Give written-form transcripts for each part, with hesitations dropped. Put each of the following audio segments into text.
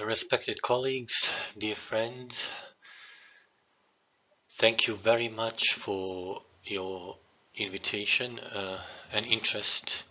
Respected colleagues, dear friends, thank you very much for your invitation and interest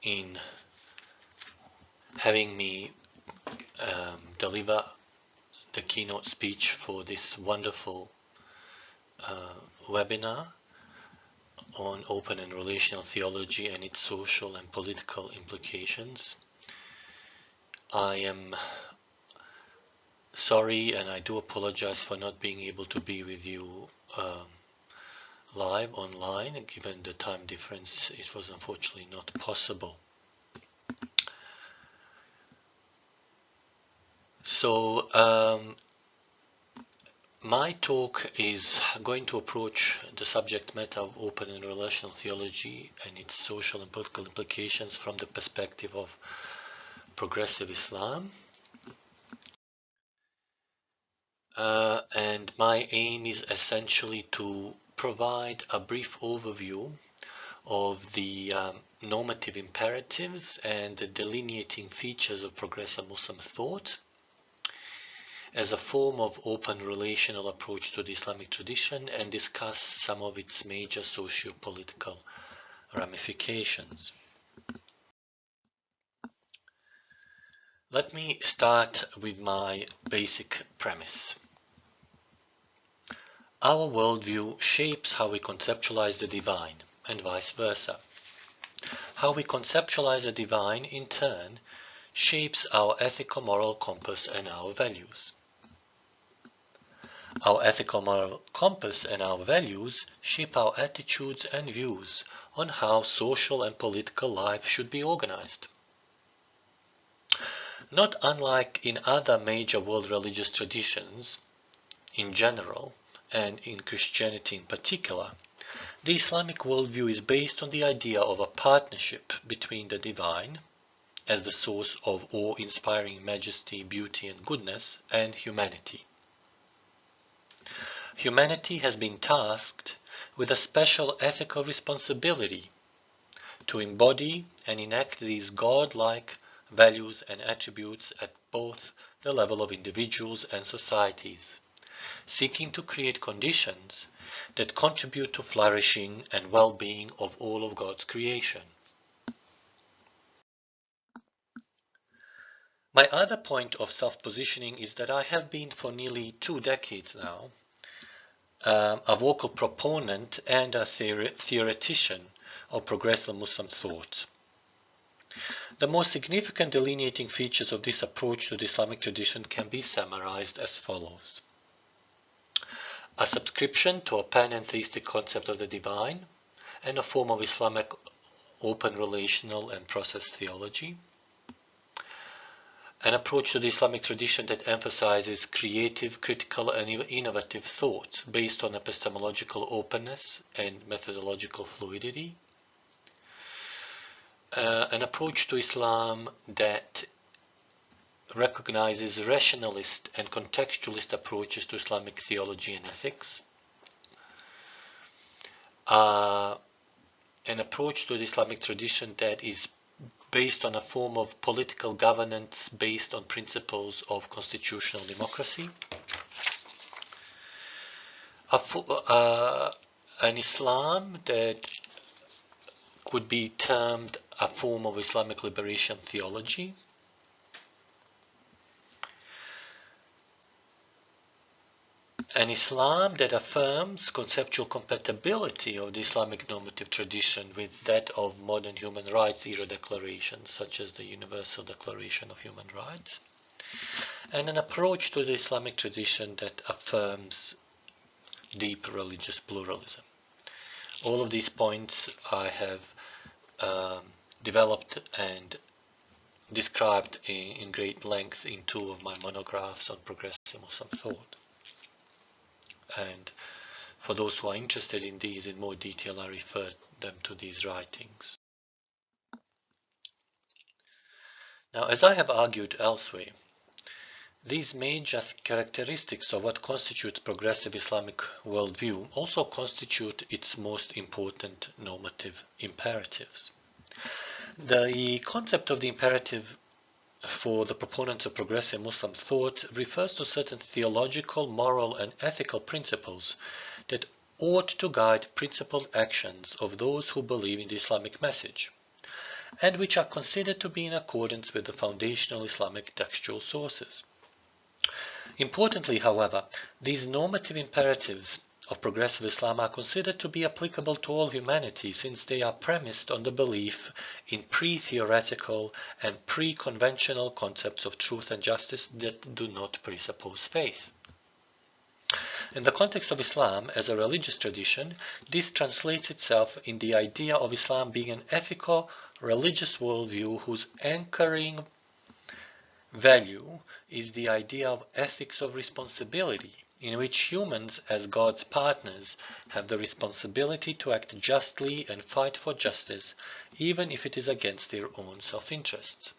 in having me deliver the keynote speech for this wonderful webinar on open and relational theology and its social and political implications. I am sorry and I do apologize for not being able to be with you live online. Given the time difference, it was unfortunately not possible. So my talk is going to approach the subject matter of open and relational theology and its social and political implications from the perspective of progressive Islam. And my aim is essentially to provide a brief overview of the normative imperatives and the delineating features of progressive Muslim thought as a form of open relational approach to the Islamic tradition and discuss some of its major socio-political ramifications. Let me start with my basic premise. Our worldview shapes how we conceptualize the divine, and vice versa. How we conceptualize the divine, in turn, shapes our ethical moral compass and our values. Our ethical moral compass and our values shape our attitudes and views on how social and political life should be organized. Not unlike in other major world religious traditions, in general, and in Christianity in particular, the Islamic worldview is based on the idea of a partnership between the divine, as the source of awe-inspiring majesty, beauty, and goodness, and humanity. Humanity has been tasked with a special ethical responsibility to embody and enact these God-like values and attributes at both the level of individuals and societies, seeking to create conditions that contribute to flourishing and well-being of all of God's creation. My other point of self-positioning is that I have been for nearly 2 decades now a vocal proponent and a theoretician of progressive Muslim thought. The most significant delineating features of this approach to the Islamic tradition can be summarized as follows. A subscription to a panentheistic concept of the divine and a form of Islamic open relational and process theology. An approach to the Islamic tradition that emphasizes creative, critical, and innovative thought based on epistemological openness and methodological fluidity. An approach to Islam that recognizes rationalist and contextualist approaches to Islamic theology and ethics. An approach to the Islamic tradition that is based on a form of political governance based on principles of constitutional democracy. An Islam that could be termed a form of Islamic liberation theology. An Islam that affirms conceptual compatibility of the Islamic normative tradition with that of modern human rights era declarations, such as the Universal Declaration of Human Rights, and an approach to the Islamic tradition that affirms deep religious pluralism. All of these points I have developed and described in great length in 2 of my monographs on progressive Muslim thought. And for those who are interested in these in more detail, I refer them to these writings. Now, as I have argued elsewhere, these major characteristics of what constitutes progressive Islamic worldview also constitute its most important normative imperatives. The concept of the imperative for the proponents of progressive Muslim thought refers to certain theological, moral, and ethical principles that ought to guide principled actions of those who believe in the Islamic message, and which are considered to be in accordance with the foundational Islamic textual sources. Importantly, however, these normative imperatives of progressive Islam are considered to be applicable to all humanity, since they are premised on the belief in pre-theoretical and pre-conventional concepts of truth and justice that do not presuppose faith. In the context of Islam as a religious tradition, this translates itself in the idea of Islam being an ethical, religious worldview whose anchoring value is the idea of ethics of responsibility, in which humans, as God's partners, have the responsibility to act justly and fight for justice, even if it is against their own self-interests.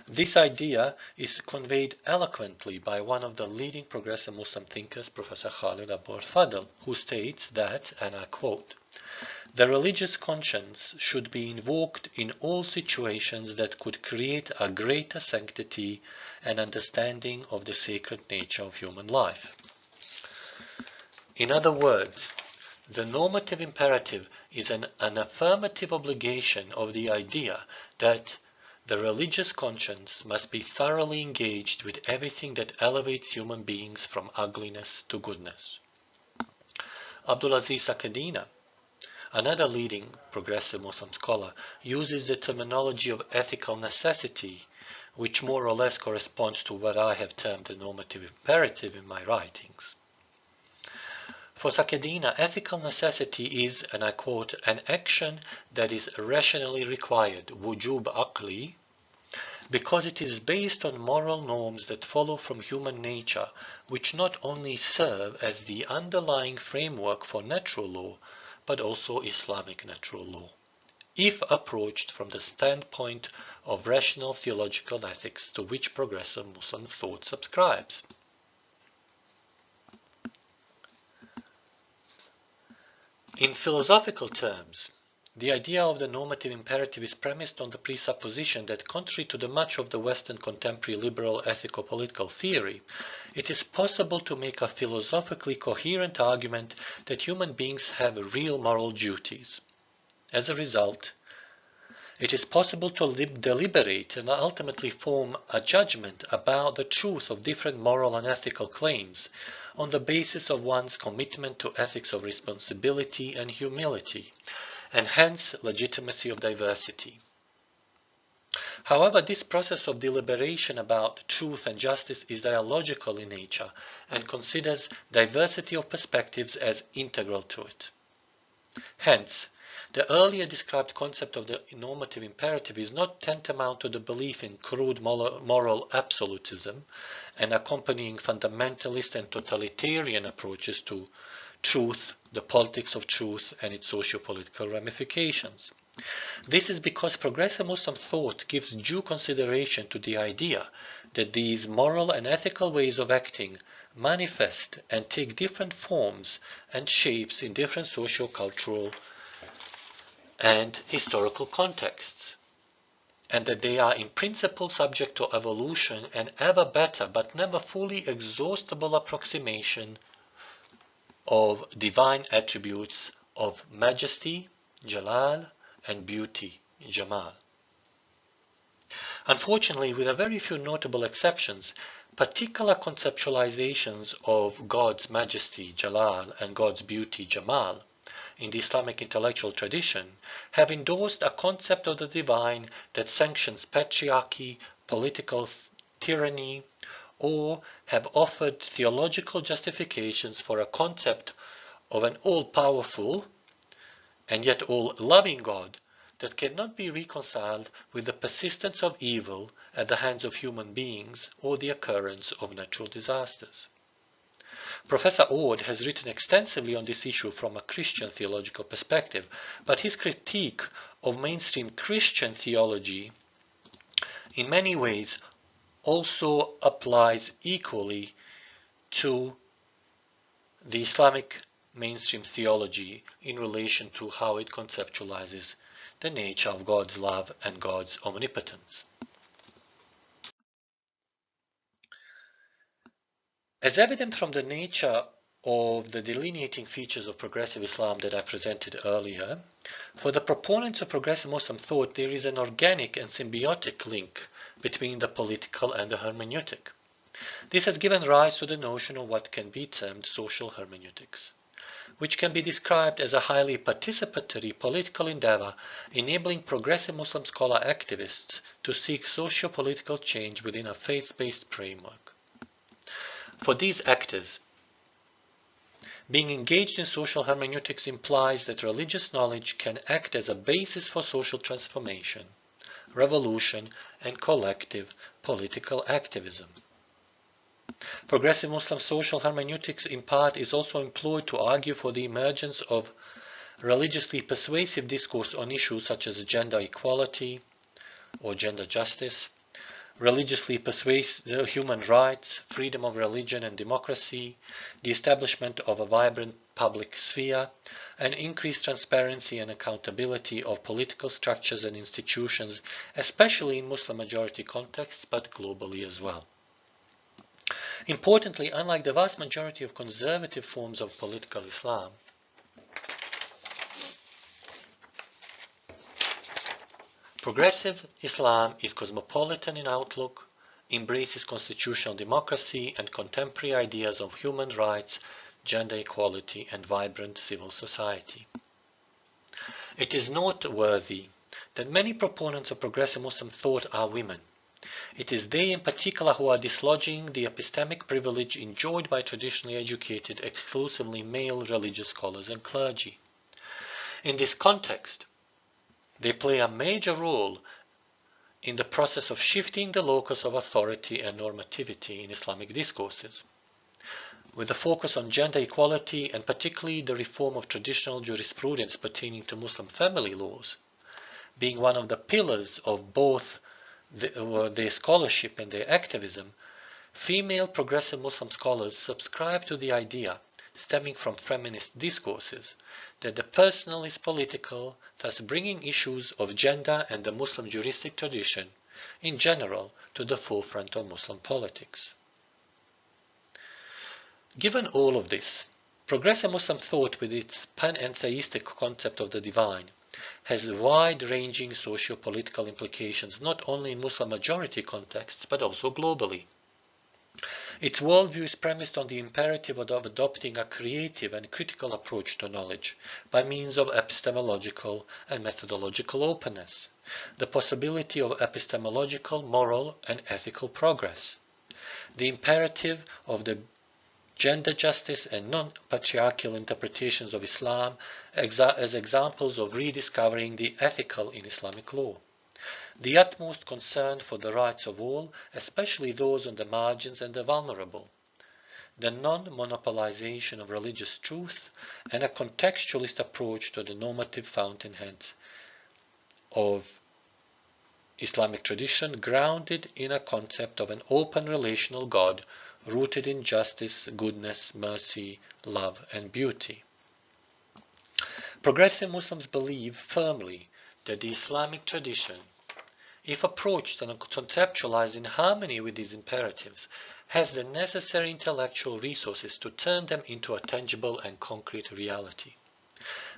This idea is conveyed eloquently by one of the leading progressive Muslim thinkers, Professor Khalid Abou Fadl, who states that, and I quote, "The religious conscience should be invoked in all situations that could create a greater sanctity and understanding of the sacred nature of human life." In other words, the normative imperative is an affirmative obligation of the idea that the religious conscience must be thoroughly engaged with everything that elevates human beings from ugliness to goodness. Abdulaziz Sakadina, another leading progressive Muslim scholar, uses the terminology of ethical necessity, which more or less corresponds to what I have termed the normative imperative in my writings. For Sakadina, ethical necessity is, and I quote, "an action that is rationally required, wujub aqli, because it is based on moral norms that follow from human nature, which not only serve as the underlying framework for natural law, but also Islamic natural law, if approached from the standpoint of rational theological ethics to which progressive Muslim thought subscribes." In philosophical terms, the idea of the normative imperative is premised on the presupposition that, contrary to the much of the Western contemporary liberal ethico-political theory, it is possible to make a philosophically coherent argument that human beings have real moral duties. As a result, it is possible to deliberate and ultimately form a judgment about the truth of different moral and ethical claims on the basis of one's commitment to ethics of responsibility and humility, and hence legitimacy of diversity. However, this process of deliberation about truth and justice is dialogical in nature and considers diversity of perspectives as integral to it. Hence, the earlier described concept of the normative imperative is not tantamount to the belief in crude moral absolutism and accompanying fundamentalist and totalitarian approaches to truth, the politics of truth, and its socio-political ramifications. This is because progressive Muslim thought gives due consideration to the idea that these moral and ethical ways of acting manifest and take different forms and shapes in different socio-cultural and historical contexts, and that they are in principle subject to evolution and ever better but never fully exhaustible approximation of divine attributes of majesty, jalal, and beauty, jamal. Unfortunately, with a very few notable exceptions, particular conceptualizations of God's majesty, jalal, and God's beauty, jamal, in the Islamic intellectual tradition, have endorsed a concept of the divine that sanctions patriarchy, political tyranny, or have offered theological justifications for a concept of an all-powerful and yet all-loving God that cannot be reconciled with the persistence of evil at the hands of human beings or the occurrence of natural disasters. Professor Ord has written extensively on this issue from a Christian theological perspective, but his critique of mainstream Christian theology in many ways also applies equally to the Islamic mainstream theology in relation to how it conceptualizes the nature of God's love and God's omnipotence. As evident from the nature of the delineating features of progressive Islam that I presented earlier, for the proponents of progressive Muslim thought there is an organic and symbiotic link between the political and the hermeneutic. This has given rise to the notion of what can be termed social hermeneutics, which can be described as a highly participatory political endeavor enabling progressive Muslim scholar activists to seek socio-political change within a faith-based framework. For these actors, being engaged in social hermeneutics implies that religious knowledge can act as a basis for social transformation, revolution, and collective political activism. Progressive Muslim social hermeneutics in part is also employed to argue for the emergence of religiously persuasive discourse on issues such as gender equality or gender justice, religiously persuasive human rights, freedom of religion and democracy, the establishment of a vibrant public sphere, and increased transparency and accountability of political structures and institutions, especially in Muslim-majority contexts, but globally as well. Importantly, unlike the vast majority of conservative forms of political Islam, progressive Islam is cosmopolitan in outlook, embraces constitutional democracy and contemporary ideas of human rights, gender equality, and vibrant civil society. It is noteworthy that many proponents of progressive Muslim thought are women. It is they in particular who are dislodging the epistemic privilege enjoyed by traditionally educated, exclusively male religious scholars and clergy. In this context, they play a major role in the process of shifting the locus of authority and normativity in Islamic discourses. With the focus on gender equality and particularly the reform of traditional jurisprudence pertaining to Muslim family laws, being one of the pillars of both their scholarship and their activism, female progressive Muslim scholars subscribe to the idea, stemming from feminist discourses, that the personal is political, thus bringing issues of gender and the Muslim juristic tradition in general to the forefront of Muslim politics. Given all of this, progressive Muslim thought with its panentheistic concept of the divine has wide-ranging socio-political implications not only in Muslim-majority contexts but also globally. Its worldview is premised on the imperative of adopting a creative and critical approach to knowledge by means of epistemological and methodological openness, the possibility of epistemological, moral, and ethical progress, the imperative of the gender justice and non-patriarchal interpretations of Islam as examples of rediscovering the ethical in Islamic law, the utmost concern for the rights of all, especially those on the margins and the vulnerable, the non-monopolization of religious truth, and a contextualist approach to the normative fountainheads of Islamic tradition grounded in a concept of an open relational God rooted in justice, goodness, mercy, love, and beauty. Progressive Muslims believe firmly that the Islamic tradition, if approached and conceptualized in harmony with these imperatives, has the necessary intellectual resources to turn them into a tangible and concrete reality.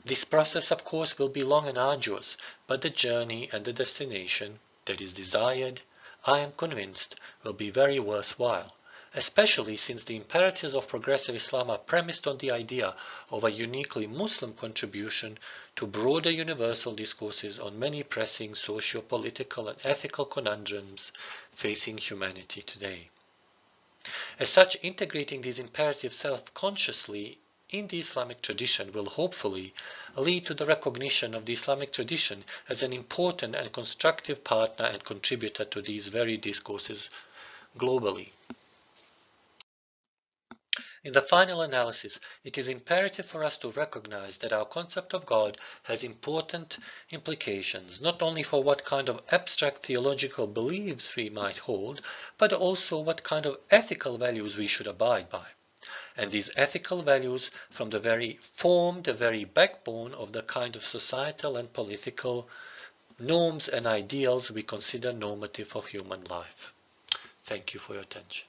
This process, of course, will be long and arduous, but the journey and the destination that is desired, I am convinced, will be very worthwhile, especially since the imperatives of progressive Islam are premised on the idea of a uniquely Muslim contribution to broader universal discourses on many pressing socio-political and ethical conundrums facing humanity today. As such, integrating these imperatives self-consciously in the Islamic tradition will hopefully lead to the recognition of the Islamic tradition as an important and constructive partner and contributor to these very discourses globally. In the final analysis, it is imperative for us to recognize that our concept of God has important implications, not only for what kind of abstract theological beliefs we might hold, but also what kind of ethical values we should abide by. And these ethical values form the very backbone of the kind of societal and political norms and ideals we consider normative of human life. Thank you for your attention.